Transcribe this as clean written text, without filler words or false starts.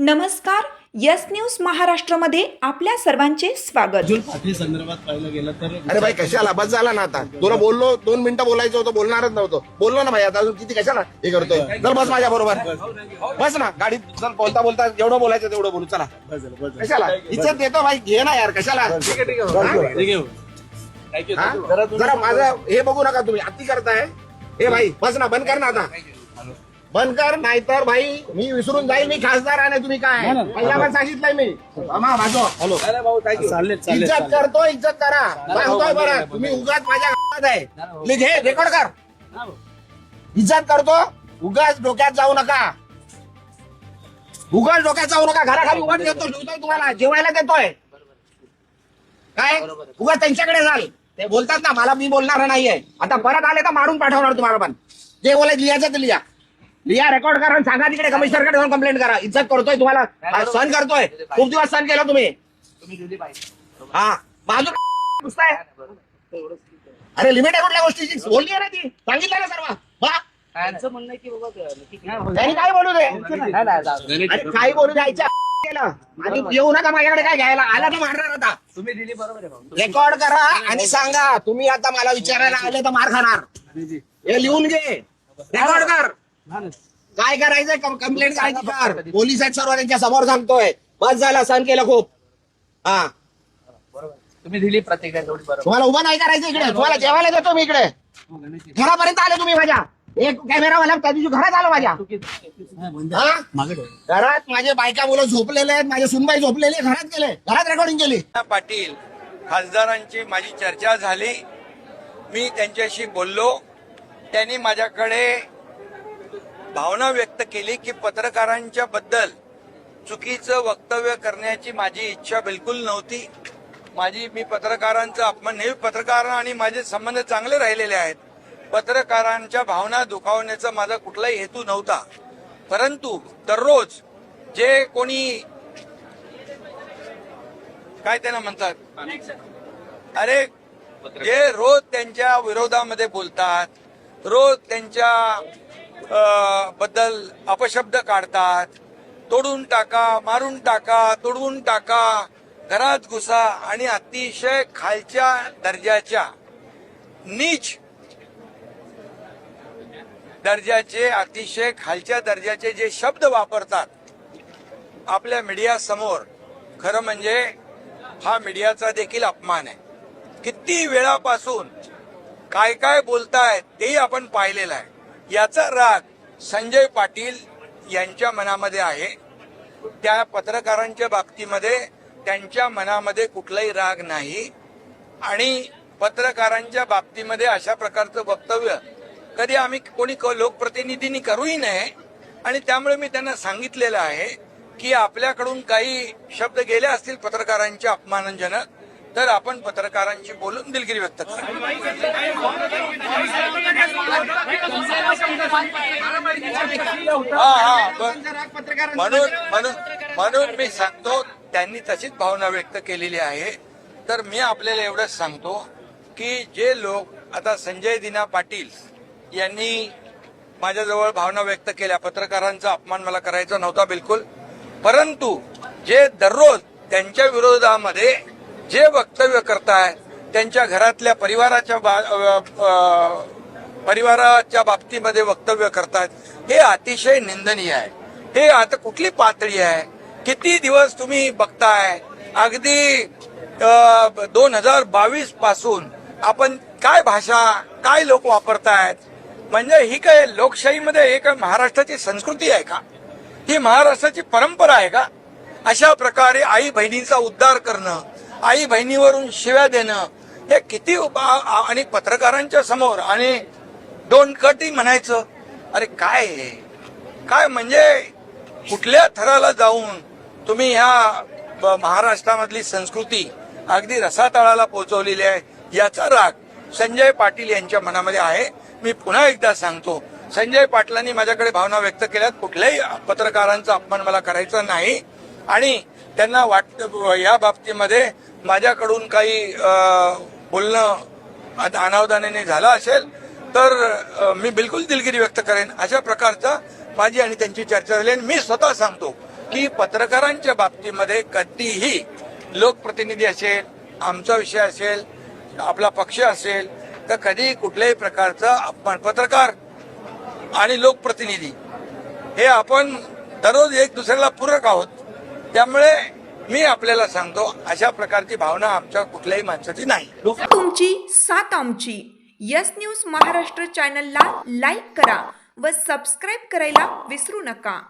नमस्कार. Yes news महाराष्ट्रामध्ये आपल्या सर्वांचे स्वागत. अर्जुन पाटील संदर्भात पाहिलं गेलं तर अरे भाई कशाला बस झाला ना आता. तुला बोललो 2 मिनिटं बोलायचं होतं, बोलणारच नव्हतं. बोललो ना भाई, आता अजून किती कशाला हे करतोय. चल बस माझ्या बरोबर बस ना गाडीत. चल बोलता बोलता जेवढं बोलायचं तेवढं बोलू. चला कशाला इज्जत देतो भाई, घे ना यार कशाला. हा? जरा माझं हे बघू नका तुम्ही, अति करताय. हे भाई बस ना, बंद कर ना आता, बंद कर. नाहीतर भाई मी विसरून जाईल मी खासदार आहे. तुम्ही काय पहिला पण सांगितलंय मी. हॅलो इज्जत करतो, इज्जत करा. सांगतोय बरं, तुम्ही उगाच माझ्या गावात आहे. घे रेकॉर्ड कर. इज्जत करतो, उगाच डोक्यात जाऊ नका. उगाच डोक्यात जाऊ नका. घराखाली उगाच ठेवतोय तुम्हाला, जेवायला देतोय काय. उगाच त्यांच्याकडे जाल, ते बोलतात ना मला, मी बोलणार नाहीये. आता परत आले तर मारून पाठवणार तुम्हाला. पण जे बोलायचं लिहायचं ते लिहा, रेकॉर्ड करा, सांगा तिकडे कमिशनरकडे जाऊन कंप्लेंट करा. इज्जत करतोय तुम्हाला, सहन करतोय. खूप दिवस सहन केलं तुम्ही. हा बाजू पुसताय. अरे लिमिट आहे कुठल्या गोष्टीची, बोलली आहे ना ती, सांगितलं ना सर्व. त्यांनी काय बोलू दे, अरे काय बोलू द्यायचं केलं. आणि येऊ नका माझ्याकडे काय घ्यायला. आला तर मारणार. आता तुम्ही दिली बरोबर आहे. रेकॉर्ड करा आणि सांगा. तुम्ही आता मला विचारायला आले तर मार खाणार. हे लिहून घे, रेकॉर्ड कर. काय करायचंय, कंप्लेंट करायची कर. पोलीस आहेत सर्व, त्यांच्या समोर सांगतोय. बस झाला, सहन केलं खूप. हा तुम्ही दिली प्रतिक्रिया तेवढी बरोबर. तुम्हाला उभं नाही करायचं इकडे. तुम्हाला जेवायला देतो मी इकडे. घरापर्यंत आले तुम्ही माझ्या. एक कॅमेरावाला त्या दिवशी घरात आलो माझ्या. घरात माझे बायका मुलं झोपलेले आहेत, माझे सुनबाई झोपलेले, घरात गेले, घरात रेकॉर्डिंग केली. पाटील खासदारांची माझी चर्चा झाली. मी त्यांच्याशी बोललो. त्यांनी माझ्याकडे भावना व्यक्त केली की पत्रकारांच्या बद्दल चुकीचं वक्तव्य करण्याची माझी इच्छा बिलकुल नव्हती. मी पत्रकारांचा अपमान नाही. पत्रकार आणि माझे संबंध चांगले राहिलेले आहेत. पत्रकारांच्या भावना दुखावण्याचा माझा कुठलाही हेतू नव्हता. परंतु दररोज जे कोणी काय त्यांना म्हणतात, अरे जे रोज त्यांच्या विरोधामध्ये बोलतात, रोज त्यांच्या बद्दल अपशब्द काढतात, तोडून टाका, मारून टाका, तोडवून टाका, घरात घुसा आणि अतिशय खालच्या दर्जाच्या, नीच दर्जाचे, अतिशय खालच्या दर्जाचे जे शब्द वापरतात आपल्या मीडिया समोर, खरं म्हणजे हा मीडियाचा देखील अपमान आहे. किती वेळापासून काय काय बोलतायत तेही आपण पाहिलेलं आहे. याचा राग संजय पाटील यांच्या मनामध्ये आहे. त्या पत्रकारांच्या बाबतीमध्ये त्यांच्या मनामध्ये कुठलाही राग नाही. आणि पत्रकारांच्या बाबतीमध्ये अशा प्रकारचं वक्तव्य कधी आम्ही कोणी लोकप्रतिनिधींनी करूही नये. आणि त्यामुळे मी त्यांना सांगितलेलं आहे की आपल्याकडून काही शब्द गेले असतील पत्रकारांच्या अपमानजनक, तर आपण पत्रकारांशी बोलून दिलगिरी व्यक्त करू. म्हणून मी सांगतो, त्यांनी तशीच भावना व्यक्त केलेली आहे. तर मी आपल्याला एवढंच सांगतो की जे लोक आता संजय दिना पाटील यांनी माझ्याजवळ भावना व्यक्त केल्या, पत्रकारांचा अपमान मला करायचा नव्हता बिलकुल. परंतु जे दररोज त्यांच्या विरोधामध्ये जे वक्तव्य करतायत, त्यांच्या घरातल्या परिवाराच्या बाबतीमध्ये वक्तव्य करतायत, हे अतिशय निंदनीय आहे. हे आता कुठली पातळी आहे, किती दिवस तुम्ही बघताय. अगदी 2022 पासून आपण काय भाषा, काय लोक वापरतायत. म्हणजे ही काय लोकशाहीमध्ये हे काय महाराष्ट्राची संस्कृती आहे का, ही महाराष्ट्राची परंपरा आहे का. अशा प्रकारे आई बहिणीचा उद्धार करणं, आई बहिणीवरून शिव्या देणं, हे किती. आणि पत्रकारांच्या समोर आणि डोंट कट म्हणायचं. अरे काय हे, काय म्हणजे कुठल्या थराला जाऊन तुम्ही ह्या महाराष्ट्रामधली संस्कृती अगदी रसातळाला पोहोचवलेली आहे. याचा राग संजय पाटील यांच्या मनामध्ये आहे. मी पुन्हा एकदा सांगतो, संजय पाटलांनी माझ्याकडे भावना व्यक्त केल्यात. कुठल्याही पत्रकारांचा अपमान मला करायचा नाही. आणि त्यांना वाटतं या बाबतीमध्ये माझ्याकडून काही बोलणं अनावधानाने झालं असेल तर मी बिलकुल दिलगिरी व्यक्त करेन. अशा प्रकारचा माझी आणि त्यांची चर्चा झाली. आणि मी स्वतः सांगतो की पत्रकारांच्या बाबतीमध्ये कधीही लोकप्रतिनिधी असेल, आमचा विषय असेल, आपला पक्ष असेल, तर कधी कुठल्याही प्रकारचा अपमान, पत्रकार आणि लोकप्रतिनिधी हे आपण दररोज एक दुसऱ्याला पूरक आहोत. त्यामुळे मी आपल्याला सांगतो, अशा प्रकारची भावना आमच्या कुठल्याही माणसाची नाही. तुमची साथ आमची. यस न्यूज महाराष्ट्र चॅनलला लाईक करा व सबस्क्राईब करायला विसरू नका.